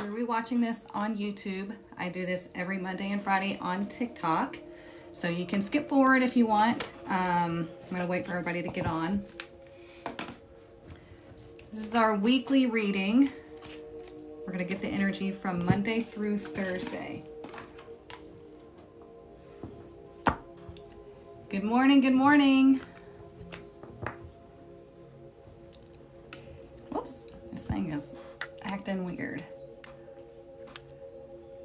you're rewatching this on YouTube, I do this every Monday and Friday on TikTok. So you can skip forward if you want. I'm gonna wait for everybody to get on. This is our weekly reading. We're gonna get the energy from Monday through Thursday. Good morning, good morning. Whoops, this thing is acting weird.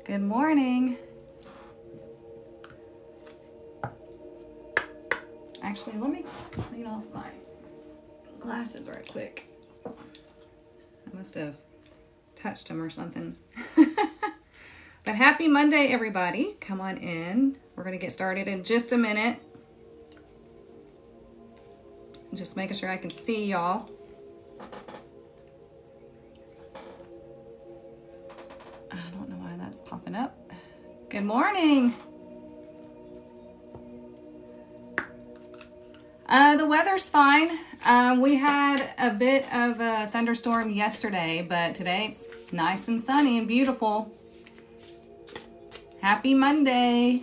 Good morning. Actually, let me clean off my glasses right quick. I must have touched them or something. But happy Monday, everybody. Come on in. We're going to get started in just a minute. Just making sure I can see y'all. I don't know why that's popping up. Good morning. The weather's fine. We had a bit of a thunderstorm yesterday, but today it's nice and sunny and beautiful. Happy Monday.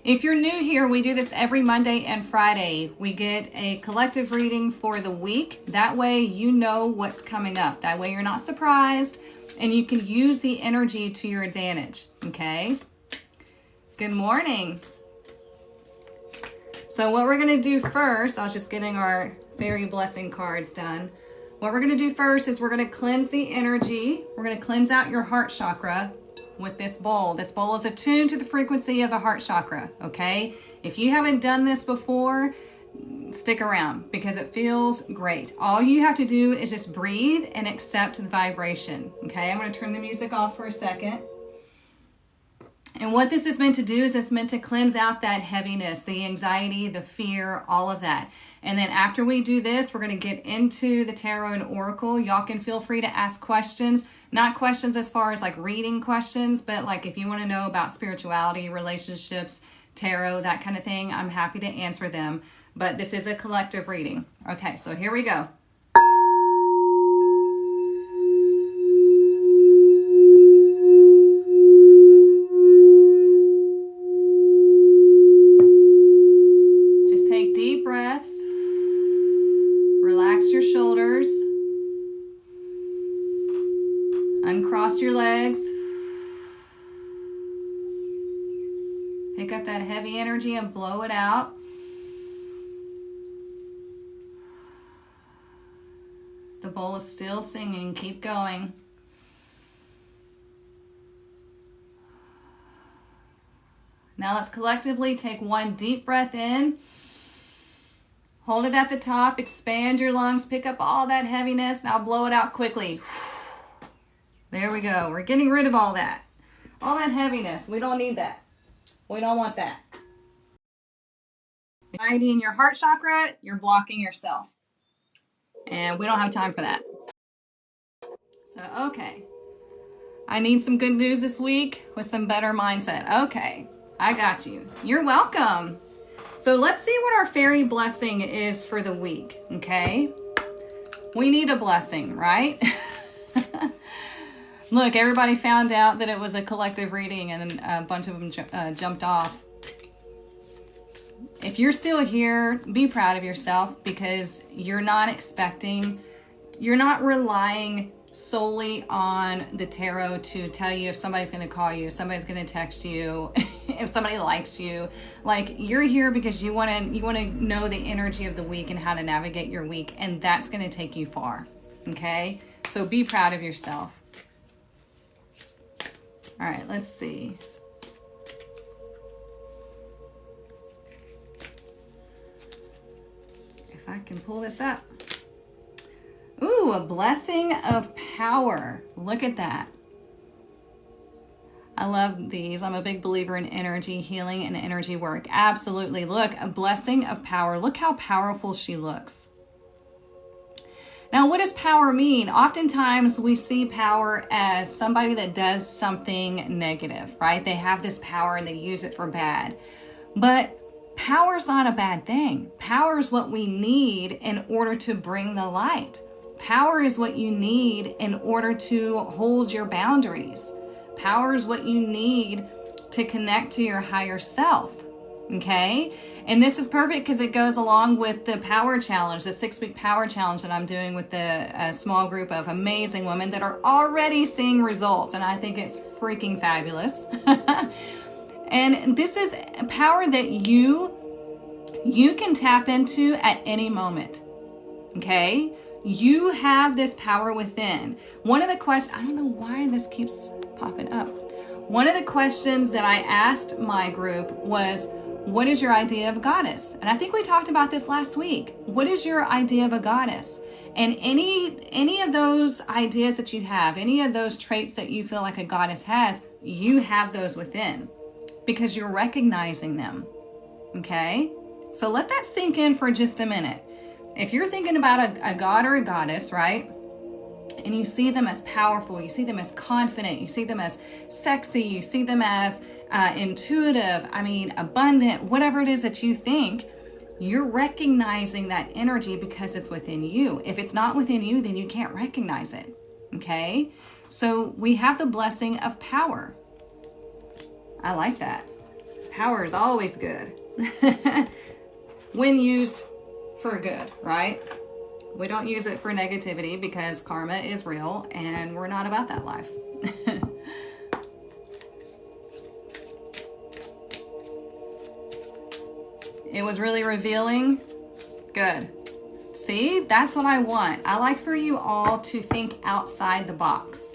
If you're new here, we do this every Monday and Friday. We get a collective reading for the week. That way you know what's coming up. That way you're not surprised and you can use the energy to your advantage, okay? Good morning. So what we're gonna do first, I was just getting our fairy blessing cards done. What we're gonna do first is we're gonna cleanse the energy. We're gonna cleanse out your heart chakra with this bowl. This bowl is attuned to the frequency of the heart chakra, okay? If you haven't done this before, stick around because it feels great. All you have to do is just breathe and accept the vibration, okay? I'm gonna turn the music off for a second. And what this is meant to do is it's meant to cleanse out that heaviness, the anxiety, the fear, all of that. And then after we do this, we're going to get into the tarot and oracle. Y'all can feel free to ask questions, not questions as far as like reading questions, but like if you want to know about spirituality, relationships, tarot, that kind of thing, I'm happy to answer them. But this is a collective reading. Okay, so here we go. Breaths. Relax your shoulders. Uncross your legs. Pick up that heavy energy and blow it out. The bowl is still singing. Keep going. Now let's collectively take one deep breath in. Hold it at the top, expand your lungs, pick up all that heaviness. Now blow it out quickly. There we go. We're getting rid of all that heaviness. We don't need that. We don't want that. Anxiety in your heart chakra, you're blocking yourself. And we don't have time for that. So, okay. I need some good news this week with some better mindset. Okay, I got you. You're welcome. So let's see what our fairy blessing is for the week, okay? We need a blessing, right? Look, everybody found out that it was a collective reading and a bunch of them jumped off. If you're still here, be proud of yourself because you're not relying solely on the tarot to tell you if somebody's going to call you, if somebody's going to text you, if somebody likes you. Like, you're here because you want to know the energy of the week and how to navigate your week, and that's going to take you far. Okay? So be proud of yourself. All right, let's see. If I can pull this up. Ooh, a blessing of power. Look at that. I love these. I'm a big believer in energy healing and energy work. Absolutely. Look, a blessing of power. Look how powerful she looks. Now, what does power mean? Oftentimes we see power as somebody that does something negative, right? They have this power and they use it for bad. But power is not a bad thing. Power is what we need in order to bring the light. power is what you need in order to hold your boundaries. Power is what you need to connect to your higher self. Okay? And this is perfect because it goes along with the power challenge, the 6-week power challenge that I'm doing with the small group of amazing women that are already seeing results. And I think it's freaking fabulous. And this is power that you can tap into at any moment. Okay? You have this power within. One of the questions, I don't know why this keeps popping up. One of the questions that I asked my group was, what is your idea of a goddess? And I think we talked about this last week. What is your idea of a goddess? And any of those ideas that you have, any of those traits that you feel like a goddess has, you have those within because you're recognizing them. Okay? So let that sink in for just a minute. If you're thinking about a god or a goddess, right? And you see them as powerful, you see them as confident, you see them as sexy, you see them as intuitive, abundant, whatever it is that you think, you're recognizing that energy because it's within you. If it's not within you, then you can't recognize it. Okay? So we have the blessing of power. I like that. Power is always good. When used for good, right? We don't use it for negativity because karma is real and we're not about that life. It was really revealing. Good. See, that's what I want. I like for you all to think outside the box.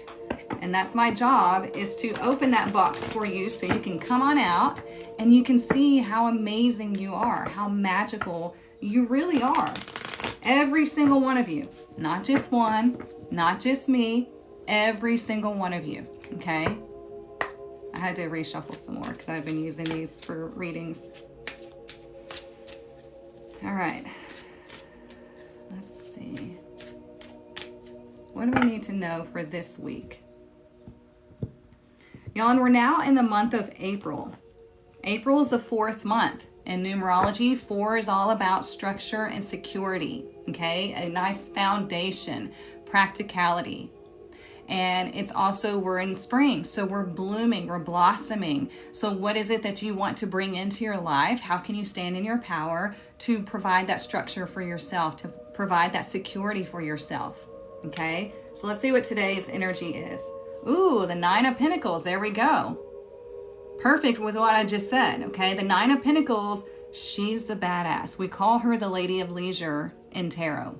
And that's my job, is to open that box for you so you can come on out and you can see how amazing you are, how magical you really are. Every single one of you, not just one, not just me, every single one of you, okay? I had to reshuffle some more because I've been using these for readings. All right, let's see. What do we need to know for this week? Y'all, and we're now in the month of April. April is the 4th month. In numerology, 4 is all about structure and security, okay? A nice foundation, practicality. And it's also, we're in spring, so we're blooming, we're blossoming. So what is it that you want to bring into your life? How can you stand in your power to provide that structure for yourself, to provide that security for yourself, okay? So let's see what today's energy is. Ooh, the 9 of Pentacles, there we go. Perfect with what I just said, okay? The 9 of Pentacles, she's the badass. We call her the Lady of Leisure in Tarot.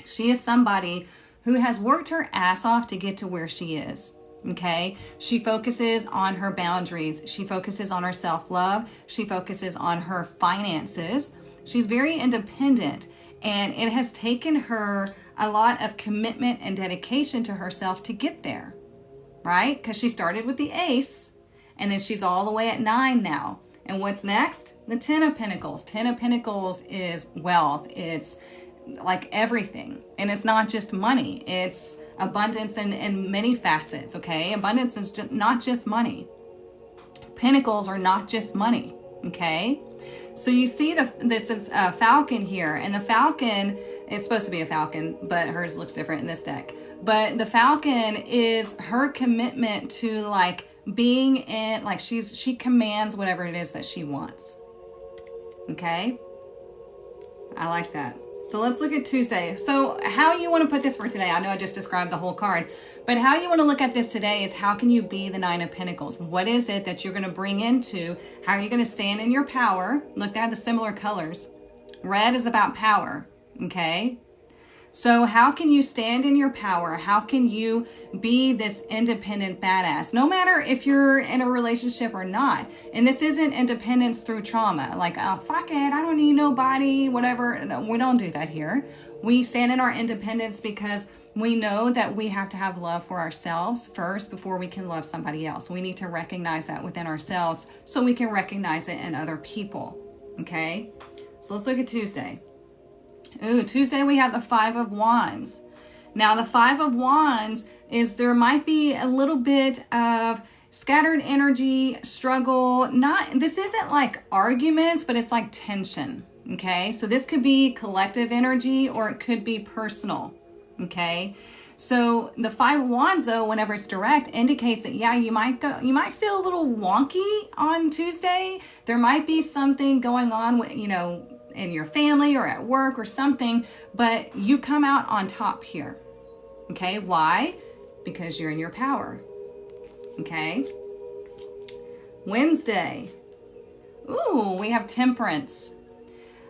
She is somebody who has worked her ass off to get to where she is, okay? She focuses on her boundaries. She focuses on her self-love. She focuses on her finances. She's very independent, and it has taken her a lot of commitment and dedication to herself to get there, right? Because she started with the Ace, and then she's all the way at 9 now. And what's next? The 10 of Pentacles. 10 of Pentacles is wealth. It's like everything. And it's not just money. It's abundance in many facets, okay? Abundance is not just money. Pentacles are not just money, okay? So you see this is a falcon here. And the falcon, it's supposed to be a falcon, but hers looks different in this deck. But the falcon is her commitment to like being in, like she commands whatever it is that she wants. Okay? I like that. So let's look at Tuesday. So how you want to put this for today, I know I just described the whole card, but how you want to look at this today is how can you be the 9 of Pentacles? What is it that you're going to bring into? How are you going to stand in your power? Look, they have the similar colors. Red is about power, okay? So how can you stand in your power? How can you be this independent badass? No matter if you're in a relationship or not. And this isn't independence through trauma. Like, oh, fuck it, I don't need nobody, whatever. No, we don't do that here. We stand in our independence because we know that we have to have love for ourselves first before we can love somebody else. We need to recognize that within ourselves so we can recognize it in other people. Okay? So let's look at Tuesday. Ooh, Tuesday we have the 5 of Wands. Now the 5 of Wands is there might be a little bit of scattered energy, struggle. This isn't like arguments, but it's like tension. Okay, so this could be collective energy or it could be personal. Okay. So the Five of Wands, though, whenever it's direct, indicates that, yeah, you might feel a little wonky on Tuesday. There might be something going on with, you know, in your family or at work or something, but you come out on top here. Okay. Why? Because you're in your power. Okay. Wednesday. Ooh, we have Temperance.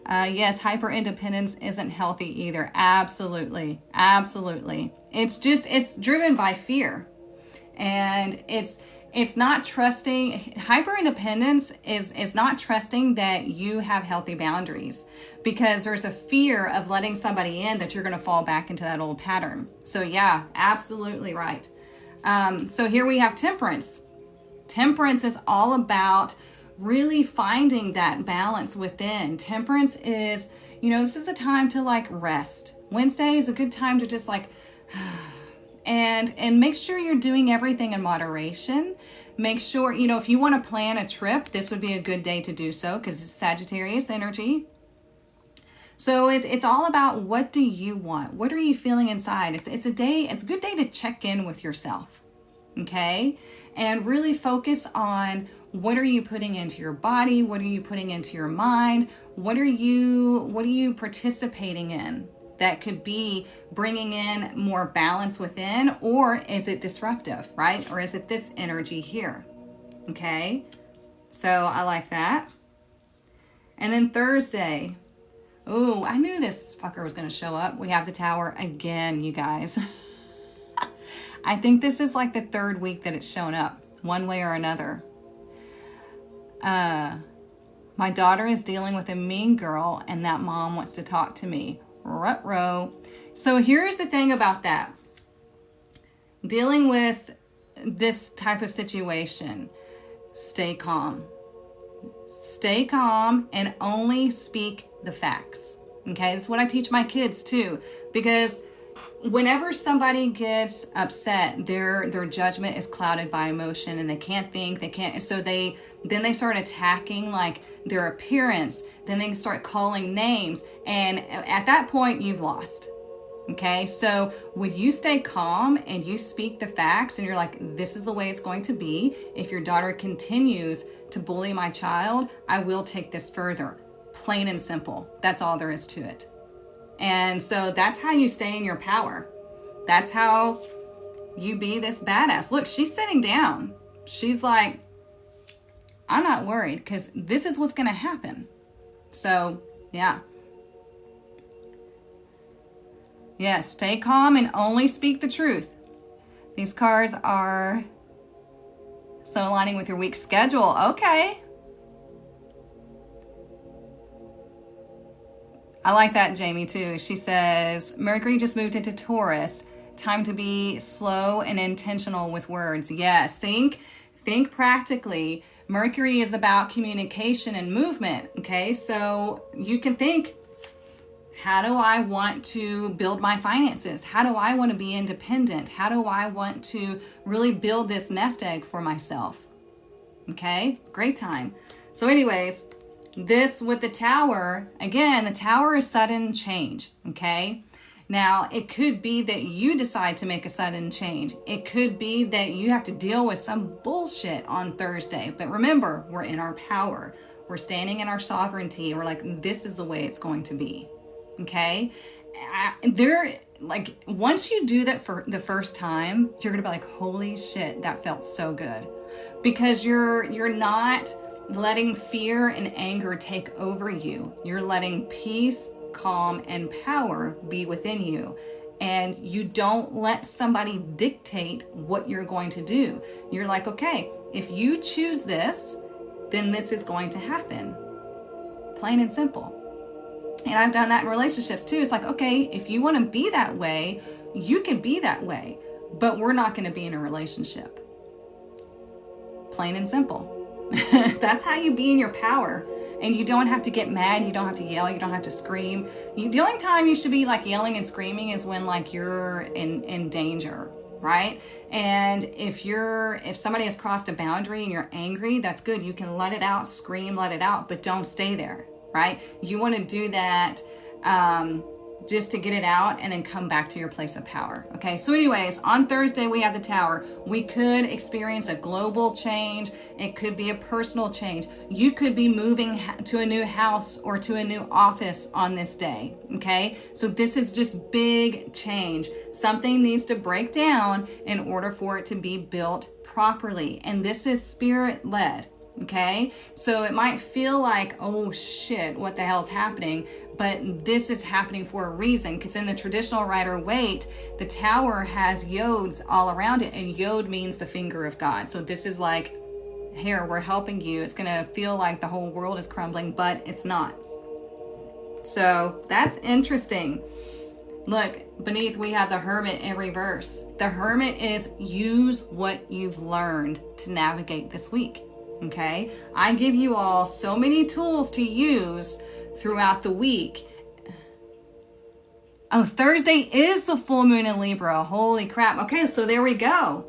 Yes, hyper independence isn't healthy either. Absolutely. Absolutely. It's driven by fear. And it's not trusting. Hyper independence is not trusting that you have healthy boundaries, because there's a fear of letting somebody in that you're going to fall back into that old pattern. So yeah, absolutely right. So here we have Temperance. Temperance is all about really finding that balance within. Temperance is, you know, this is the time to like rest. Wednesday is a good time to just like, and make sure you're doing everything in moderation. Make sure, you know, if you want to plan a trip, this would be a good day to do so, because it's Sagittarius energy. So it's all about, what do you want? What are you feeling inside? It's a good day to check in with yourself. Okay. And really focus on, what are you putting into your body? What are you putting into your mind? What are you participating in that could be bringing in more balance within? Or is it disruptive, right? Or is it this energy here? Okay. So I like that. And then Thursday. Oh, I knew this fucker was going to show up. We have the Tower again, you guys. I think this is like the third week that it's shown up, one way or another. My daughter is dealing with a mean girl, and that mom wants to talk to me. Ruh-roh. So here's the thing about that. Dealing with this type of situation, stay calm. Stay calm and only speak the facts. Okay, that's what I teach my kids too, because whenever somebody gets upset, their judgment is clouded by emotion, and they can't think, so then they start attacking like their appearance, then they start calling names, and at that point you've lost. Okay, so when you stay calm and you speak the facts and you're like, this is the way it's going to be. If your daughter continues to bully my child, I will take this further. Plain and simple. That's all there is to it. And so that's how you stay in your power. That's how you be this badass. Look, she's sitting down. She's like, I'm not worried, because this is what's going to happen. So, yeah. Yes, stay calm and only speak the truth. These cards are so aligning with your week's schedule. Okay. I like that, Jamie, too. She says, Mercury just moved into Taurus. Time to be slow and intentional with words. Yes, think practically. Mercury is about communication and movement, okay? So you can think, how do I want to build my finances? How do I want to be independent? How do I want to really build this nest egg for myself? Okay, great time. So anyways, this with the Tower, again, the Tower is sudden change, okay? Now, it could be that you decide to make a sudden change. It could be that you have to deal with some bullshit on Thursday. But remember, we're in our power. We're standing in our sovereignty. We're like, this is the way it's going to be, okay? Once you do that for the first time, you're going to be like, holy shit, that felt so good. Because you're not letting fear and anger take over you. You're letting peace, calm, and power be within you. And you don't let somebody dictate what you're going to do. You're like, okay, if you choose this, then this is going to happen. Plain and simple. And I've done that in relationships too. It's like, okay, if you want to be that way, you can be that way, but we're not going to be in a relationship. Plain and simple. That's how you be in your power. And you don't have to get mad. You don't have to yell. You don't have to scream. The only time you should be like yelling and screaming is when like you're in danger, right? And if somebody has crossed a boundary and you're angry, that's good. You can let it out, scream, let it out, but don't stay there, right? You want to do that just to get it out and then come back to your place of power. Okay, so anyways, on Thursday we have the Tower. We could experience a global change. It could be a personal change. You could be moving to a new house or to a new office on this day. Okay, so this is just big change. Something needs to break down in order for it to be built properly, and this is spirit led. Okay, so it might feel like, oh shit, what the hell's happening? But this is happening for a reason, because in the traditional Rider-Waite, the Tower has yods all around it, and yod means the finger of God. So this is like, here, we're helping you. It's going to feel like the whole world is crumbling, but it's not. So that's interesting. Look, beneath we have the Hermit in reverse. The Hermit is use what you've learned to navigate this week. Okay, I give you all so many tools to use throughout the week. Oh, Thursday is the full moon in Libra. Holy crap. Okay, so there we go.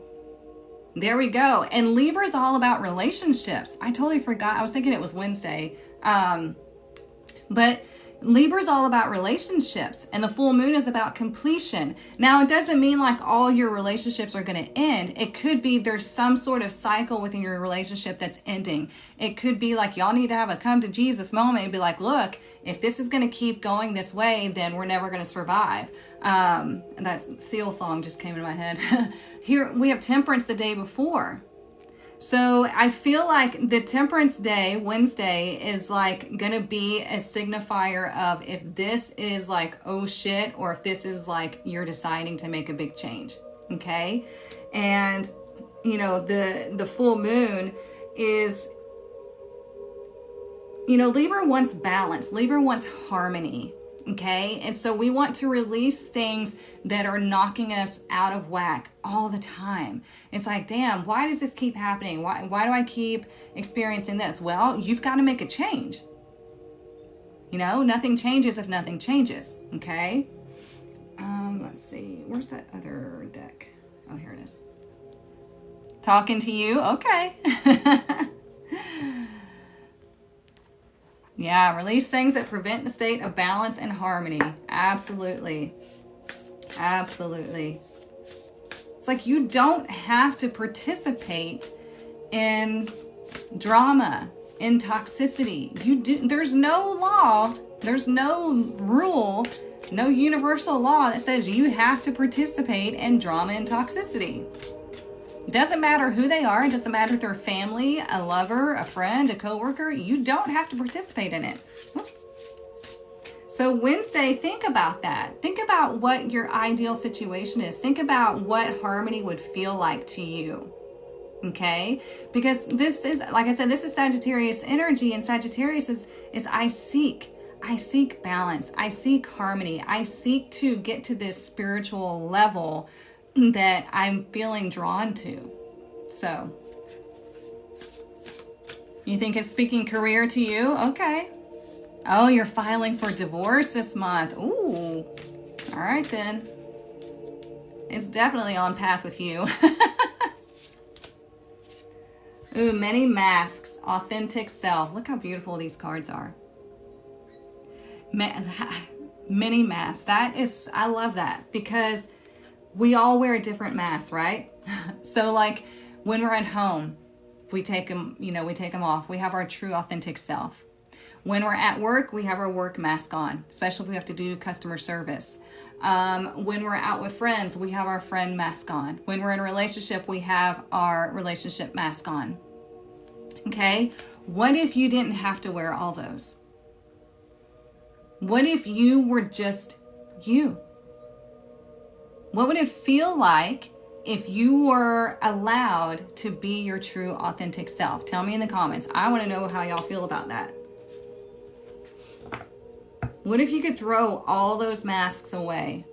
There we go. And Libra is all about relationships. I totally forgot. I was thinking it was Wednesday. But Libra is all about relationships, and the full moon is about completion. Now, it doesn't mean like all your relationships are going to end. It could be there's some sort of cycle within your relationship that's ending. It could be like y'all need to have a come to Jesus moment and be like, look, if this is going to keep going this way, then we're never going to survive. And that Seal song just came into my head. Here we have Temperance the day before. So I feel like the Temperance Day, Wednesday, is like going to be a signifier of if this is like, oh shit, or if this is like you're deciding to make a big change. Okay. And, you know, the full moon is, you know, Libra wants balance. Libra wants harmony. Okay. And so we want to release things that are knocking us out of whack all the time. It's like, damn, why does this keep happening? Why do I keep experiencing this? Well, you've got to make a change. You know, nothing changes if nothing changes. Okay. Let's see. Where's that other deck? Oh, here it is. Talking to you. Okay. Yeah, release things that prevent the state of balance and harmony. Absolutely. Absolutely. It's like you don't have to participate in drama, in toxicity. You do. There's no law, there's no rule, no universal law that says you have to participate in drama and toxicity. It doesn't matter who they are. It doesn't matter if they're family, a lover, a friend, a coworker. You don't have to participate in it. Oops. So Wednesday, think about that. Think about what your ideal situation is. Think about what harmony would feel like to you. Okay? Because this is, like I said, this is Sagittarius energy, and Sagittarius is I seek balance. I seek harmony. I seek to get to this spiritual level that I'm feeling drawn to. So, you think it's speaking career to you? Okay. Oh, you're filing for divorce this month. Ooh. All right then. It's definitely on path with you. Ooh, many masks, authentic self. Look how beautiful these cards are. Many masks. That is, I love that, because we all wear different masks, right? So like when we're at home, we take them, you know, we take them off. We have our true authentic self. When we're at work, we have our work mask on, especially if we have to do customer service. When we're out with friends, we have our friend mask on. When we're in a relationship, we have our relationship mask on. Okay? What if you didn't have to wear all those? What if you were just you? What would it feel like if you were allowed to be your true authentic self? Tell me in the comments. I want to know how y'all feel about that. What if you could throw all those masks away?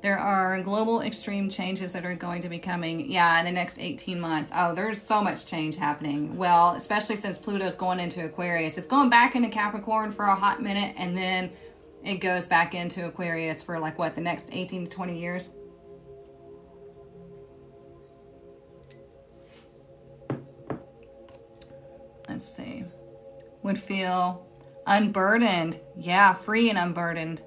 There are global extreme changes that are going to be coming, in the next 18 months. Oh, there's so much change happening. Well, especially since Pluto's going into Aquarius. It's going back into Capricorn for a hot minute, and then it goes back into Aquarius for like, what, the next 18 to 20 years? let's see. Would feel unburdened. Yeah, free and unburdened.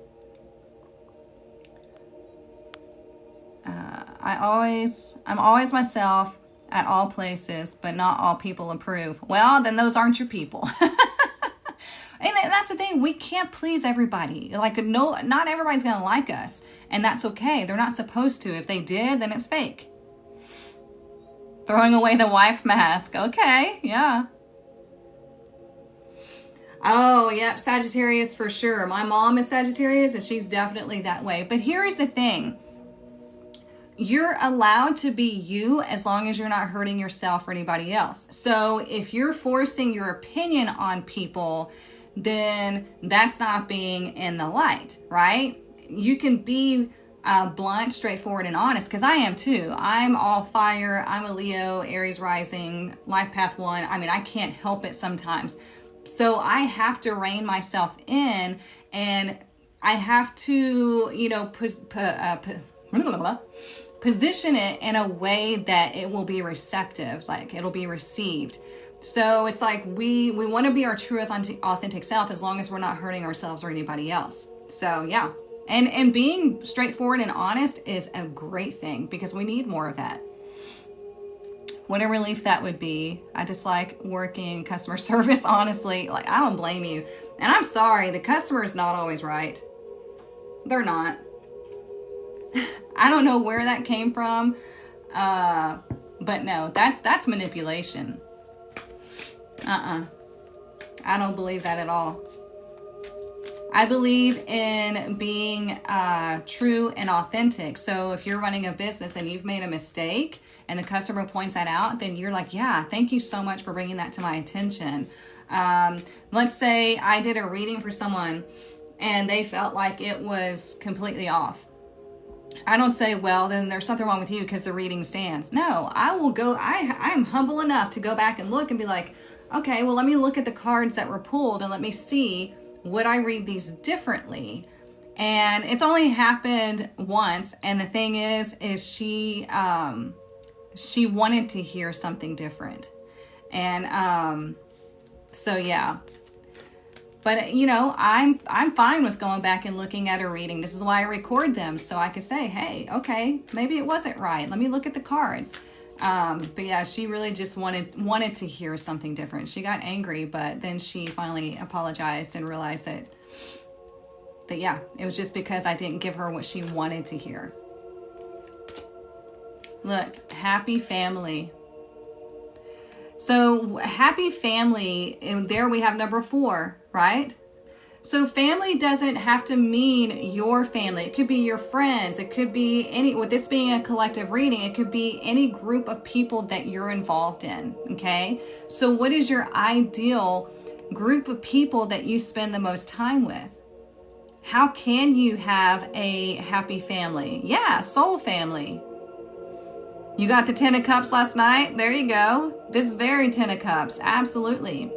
I'm always myself at all places, but not all people approve. Well, then those aren't your people. And that's the thing. We can't please everybody. Like, no, not everybody's going to like us. And that's okay. They're not supposed to. If they did, then it's fake. Throwing away the wife mask. Okay, yeah. Oh, yep, Sagittarius for sure. My mom is Sagittarius, and she's definitely that way. But here's the thing. You're allowed to be you as long as you're not hurting yourself or anybody else. So if you're forcing your opinion on people, then that's not being in the light, right? You can be blunt, straightforward, and honest, because I am too. I'm all fire. I'm a Leo, Aries rising, life path 1. I mean, I can't help it sometimes. So I have to rein myself in, and I have to, you know, position it in a way that it will be receptive, like it'll be received. So it's like we want to be our true authentic self as long as we're not hurting ourselves or anybody else. So yeah, and being straightforward and honest is a great thing, because we need more of that. What a relief that would be. I just like working customer service, honestly. Like, I don't blame you. And I'm sorry, the customer is not always right. They're not. I don't know where that came from, but no, that's manipulation. I don't believe that at all. I believe in being true and authentic. So if you're running a business and you've made a mistake and the customer points that out, then you're like, yeah, thank you so much for bringing that to my attention. Let's say I did a reading for someone and they felt like it was completely off. I don't say, well, then there's something wrong with you because the reading stands. No, I will go, I'm humble enough to go back and look and be like, okay, well, let me look at the cards that were pulled and let me see, would I read these differently? And it's only happened once. And the thing is she wanted to hear something different. And so, yeah. But, you know, I'm fine with going back and looking at a reading. This is why I record them, so I can say, hey, okay, maybe it wasn't right. Let me look at the cards. But yeah, she really just wanted to hear something different. She got angry, but then she finally apologized and realized that yeah, it was just because I didn't give her what she wanted to hear. Look, happy family. So happy family, and there we have number 4, right? So family doesn't have to mean your family. It could be your friends. It could be any, with this being a collective reading, it could be any group of people that you're involved in, okay? So what is your ideal group of people that you spend the most time with? How can you have a happy family? Yeah, soul family. You got the 10 of Cups last night? There you go. This is very 10 of Cups. Absolutely.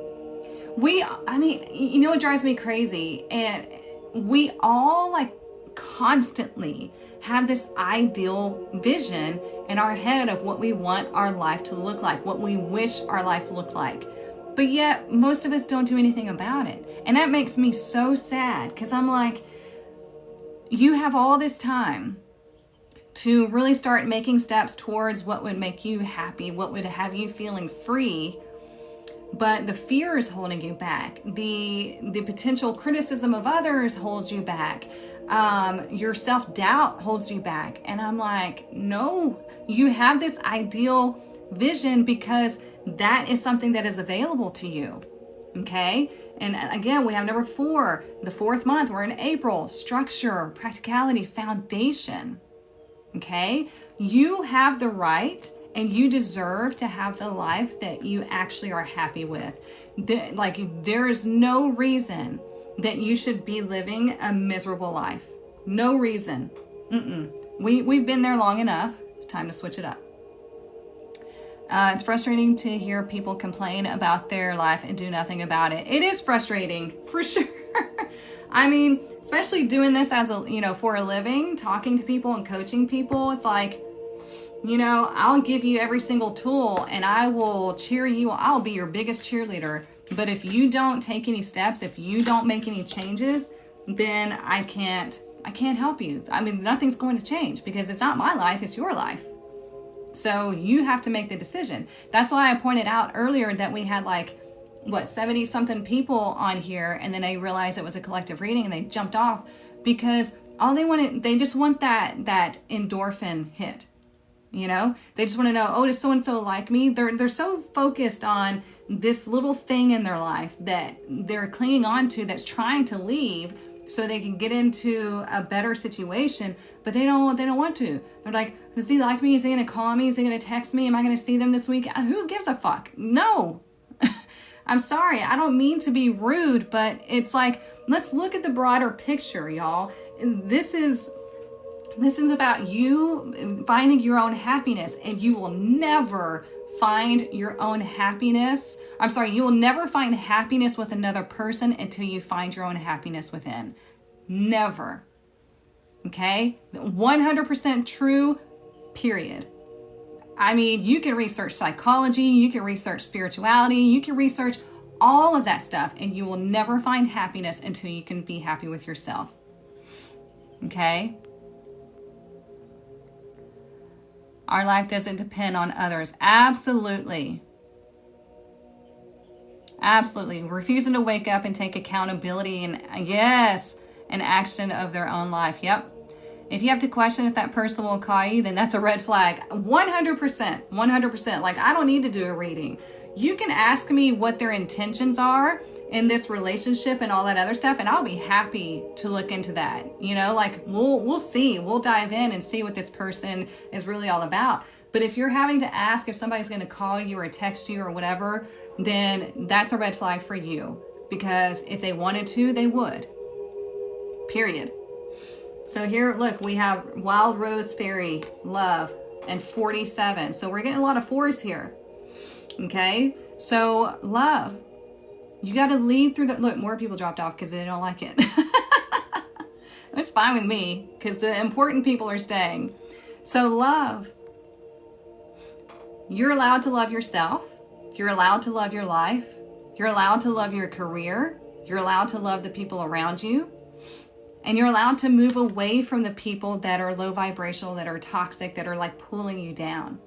I mean, you know what drives me crazy? And we all like constantly have this ideal vision in our head of what we want our life to look like, what we wish our life looked like. But yet most of us don't do anything about it. And that makes me so sad, because I'm like, you have all this time to really start making steps towards what would make you happy, what would have you feeling free, but the fear is holding you back. The potential criticism of others holds you back. Your self-doubt holds you back. And I'm like, no, you have this ideal vision because that is something that is available to you. Okay. And again, we have number 4, the 4th month. We're in April. Structure, practicality, foundation. Okay. You have the right and you deserve to have the life that you actually are happy with. There is no reason that you should be living a miserable life. No reason. We've been there long enough. It's time to switch it up. It's frustrating to hear people complain about their life and do nothing about it. It is frustrating, for sure. I mean, especially doing this as for a living, talking to people and coaching people. It's like, you know, I'll give you every single tool and I will cheer you. I'll be your biggest cheerleader. But if you don't take any steps, if you don't make any changes, then I can't help you. I mean, nothing's going to change because it's not my life, it's your life. So you have to make the decision. That's why I pointed out earlier that we had like, what, 70 something people on here, and then they realized it was a collective reading and they jumped off because all they just want that endorphin hit. You know, they just want to know, oh, does so-and-so like me? They're so focused on this little thing in their life that they're clinging on to that's trying to leave so they can get into a better situation, but they don't want to. They're like, does he like me? Is he going to call me? Is he going to text me? Am I going to see them this week? Who gives a fuck? No. I'm sorry. I don't mean to be rude, but it's like, let's look at the broader picture, y'all. This is about you finding your own happiness, and you will never find your own happiness. I'm sorry, you will never find happiness with another person until you find your own happiness within. Never. Okay? 100% true, period. I mean, you can research psychology, you can research spirituality, you can research all of that stuff, and you will never find happiness until you can be happy with yourself. Okay? Our life doesn't depend on others. Absolutely. Absolutely. Refusing to wake up and take accountability and, yes, an action of their own life. Yep. If you have to question if that person will call you, then that's a red flag. 100%. 100%. Like, I don't need to do a reading. You can ask me what their intentions are in this relationship and all that other stuff, and I'll be happy to look into that. You know, like, we'll see. We'll dive in and see what this person is really all about. But if you're having to ask if somebody's going to call you or text you or whatever, then that's a red flag for you. Because if they wanted to, they would. Period. So here, look, we have Wild Rose Fairy, Love, and 47. So we're getting a lot of fours here. Okay? So, love. You got to lead through the... Look, more people dropped off because they don't like it. It's fine with me because the important people are staying. So, love. You're allowed to love yourself. You're allowed to love your life. You're allowed to love your career. You're allowed to love the people around you. And you're allowed to move away from the people that are low vibrational, that are toxic, that are like pulling you down.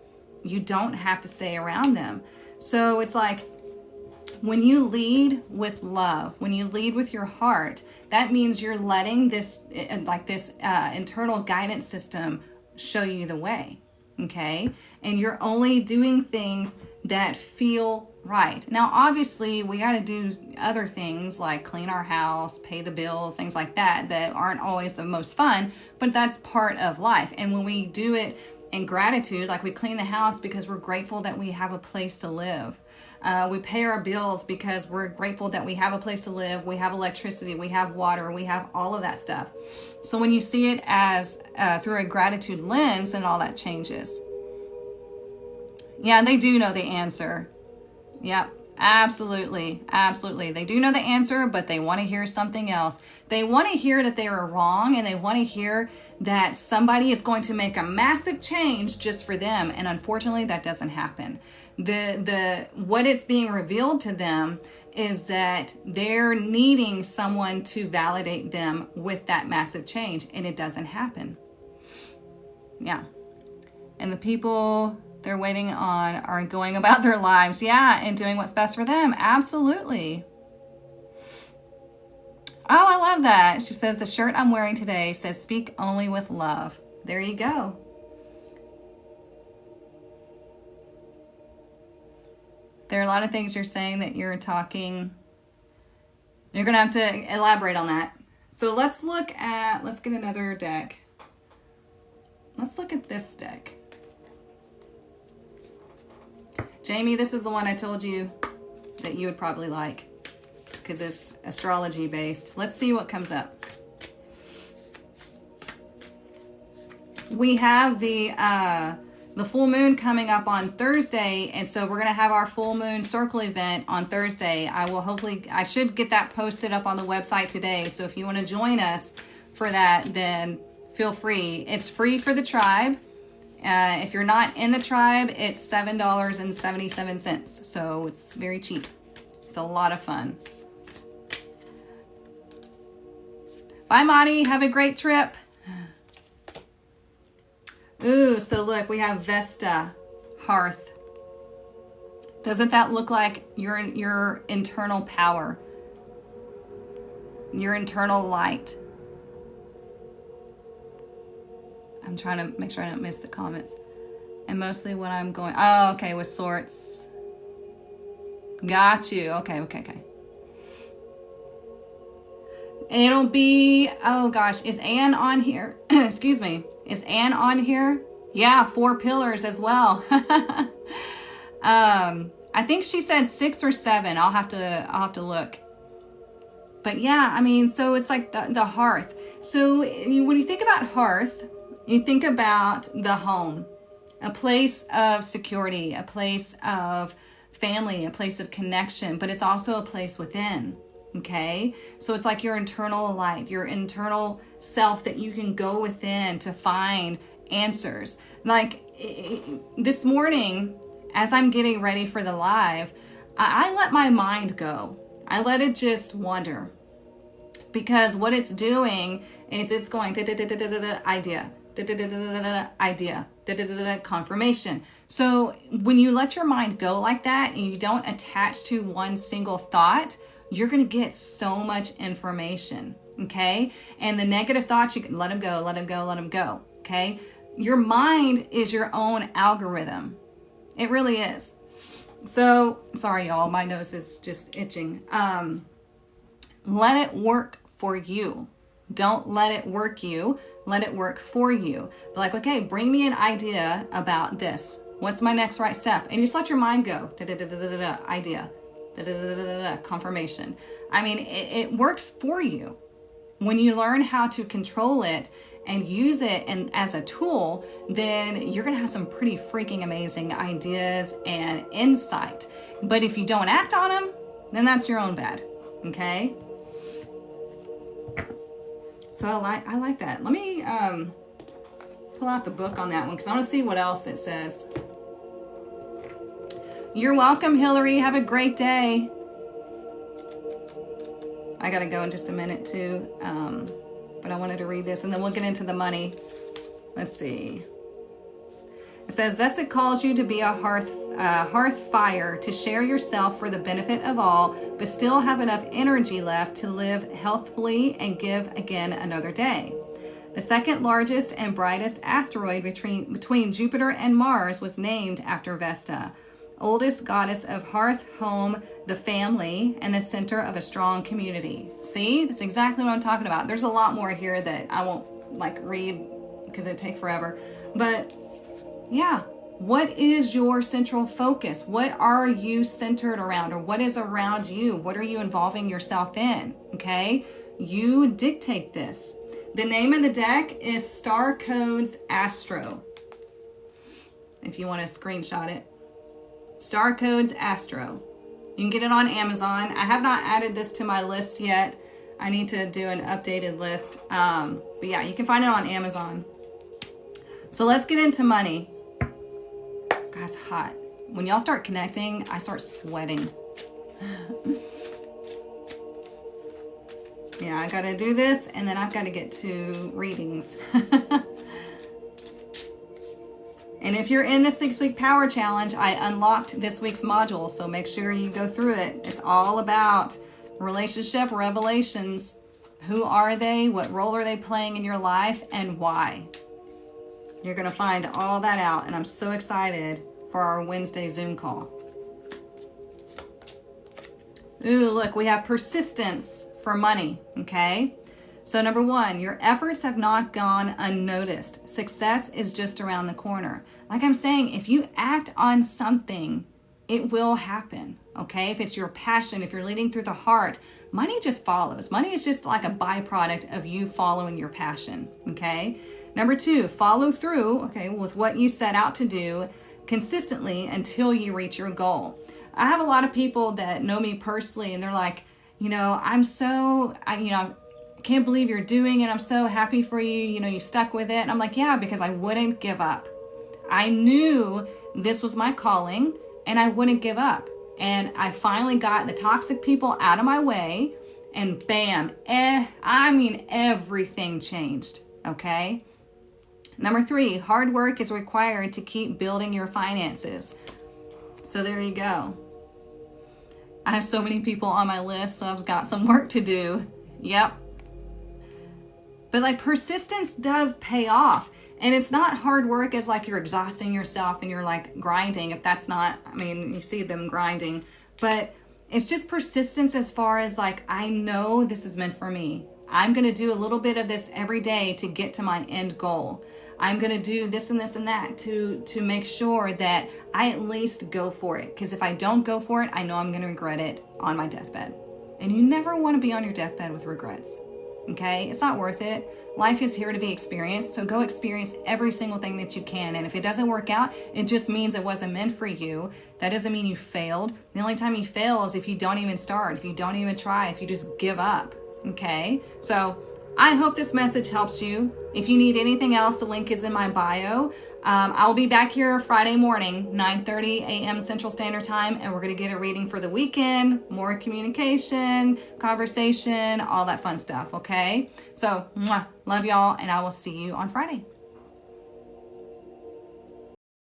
You don't have to stay around them. So it's like, when you lead with love, when you lead with your heart, that means you're letting this internal guidance system show you the way, okay? And you're only doing things that feel right. Now, obviously, we got to do other things like clean our house, pay the bills, things like that aren't always the most fun, but that's part of life. And when we do it in gratitude, like we clean the house because we're grateful that we have a place to live. We pay our bills because we're grateful that we have a place to live, we have electricity, we have water, we have all of that stuff. So when you see it as through a gratitude lens, then all that changes. Yeah, they do know the answer. Yep, absolutely, absolutely. They do know the answer, but they want to hear something else. They want to hear that they were wrong, and they want to hear that somebody is going to make a massive change just for them. And unfortunately, that doesn't happen. What it's being revealed to them is that they're needing someone to validate them with that massive change, and it doesn't happen. Yeah. And the people they're waiting on are going about their lives, yeah, and doing what's best for them. Absolutely. Oh, I love that. She says, the shirt I'm wearing today says, speak only with love. There you go. There are a lot of things you're saying that you're talking. You're going to have to elaborate on that. So let's get another deck. Let's look at this deck. Jamie, this is the one I told you that you would probably like because it's astrology based. Let's see what comes up. We have the full moon coming up on Thursday, and so we're going to have our full moon circle event on Thursday. I should get that posted up on the website today. So if you want to join us for that, then feel free. It's free for the tribe. If you're not in the tribe, it's $7.77. So it's very cheap. It's a lot of fun. Bye, Monty. Have a great trip. Ooh, so look, we have Vesta, Hearth. Doesn't that look like your internal power? Your internal light. I'm trying to make sure I don't miss the comments. And mostly when I'm going, oh, okay, with sorts. Got you. Okay. It'll be, oh gosh, is Anne on here? Excuse me. Is Anne on here? Yeah, 4 pillars as well. I think she said 6 or 7. I'll have to look. But yeah, I mean, so it's like the hearth. So when you think about hearth, you think about the home, a place of security, a place of family, a place of connection, but it's also a place within. Okay, so it's like your internal light, your internal self that you can go within to find answers. Like this morning, as I'm getting ready for the live, I let my mind go. I let it just wander, because what it's doing is it's going idea, idea, confirmation. So when you let your mind go like that and you don't attach to one single thought, you're going to get so much information, okay? And the negative thoughts, you can let them go, let them go, let them go, okay? Your mind is your own algorithm. It really is. So, sorry, y'all, my nose is just itching. Let it work for you. Don't let it work you. Let it work for you. But like, okay, bring me an idea about this. What's my next right step? And just let your mind go. Idea. Confirmation. I mean, it works for you. When you learn how to control it and use it and as a tool, then you're going to have some pretty freaking amazing ideas and insight. But if you don't act on them, then that's your own bad. Okay? So I like that. Let me pull out the book on that one because I want to see what else it says. You're welcome, Hillary. Have a great day. I got to go in just a minute too. But I wanted to read this and then we'll get into the money. Let's see. It says, Vesta calls you to be a hearth fire, to share yourself for the benefit of all, but still have enough energy left to live healthfully and give again another day. The second largest and brightest asteroid between Jupiter and Mars was named after Vesta, oldest goddess of hearth, home, the family, and the center of a strong community. See, that's exactly what I'm talking about. There's a lot more here that I won't read because it'd take forever. But yeah, what is your central focus? What are you centered around, or what is around you? What are you involving yourself in? Okay, you dictate this. The name of the deck is Star Codes Astro. If you want to screenshot it. Star Codes Astro. You can get it on Amazon. I have not added this to my list yet. I need to do an updated list. But yeah, you can find it on Amazon. So let's get into money. God, it's hot. When y'all start connecting, I start sweating. Yeah, I gotta do this and then I've got to get to readings. And if you're in the 6-week power challenge, I unlocked this week's module, so make sure you go through it. It's all about relationship revelations. Who are they? What role are they playing in your life? And why? You're going to find all that out, and I'm so excited for our Wednesday Zoom call. Ooh, look, we have persistence for money, okay? So number 1, your efforts have not gone unnoticed. Success is just around the corner. Like I'm saying, if you act on something, it will happen, okay? If it's your passion, if you're leading through the heart, money just follows. Money is just like a byproduct of you following your passion, okay? Number 2, follow through, okay, with what you set out to do consistently until you reach your goal. I have a lot of people that know me personally, and they're like, I can't believe you're doing it. I'm so happy for you. You stuck with it. And I'm like, yeah, because I wouldn't give up. I knew this was my calling and I wouldn't give up. And I finally got the toxic people out of my way, and bam, everything changed, okay? Number 3, hard work is required to keep building your finances. So there you go. I have so many people on my list, so I've got some work to do. Yep. But like, persistence does pay off. And it's not hard work as like you're exhausting yourself and you're like grinding. If that's not, I mean, you see them grinding. But it's just persistence as far as like, I know this is meant for me. I'm going to do a little bit of this every day to get to my end goal. I'm going to do this and this and that to make sure that I at least go for it. Because if I don't go for it, I know I'm going to regret it on my deathbed. And you never want to be on your deathbed with regrets. Okay? It's not worth it. Life is here to be experienced. So go experience every single thing that you can. And if it doesn't work out, it just means it wasn't meant for you. That doesn't mean you failed. The only time you fail is if you don't even start, if you don't even try, if you just give up. Okay? So I hope this message helps you. If you need anything else, the link is in my bio. I'll be back here Friday morning, 9:30 a.m. Central Standard Time, and we're going to get a reading for the weekend, more communication, conversation, all that fun stuff, okay? So, love y'all, and I will see you on Friday.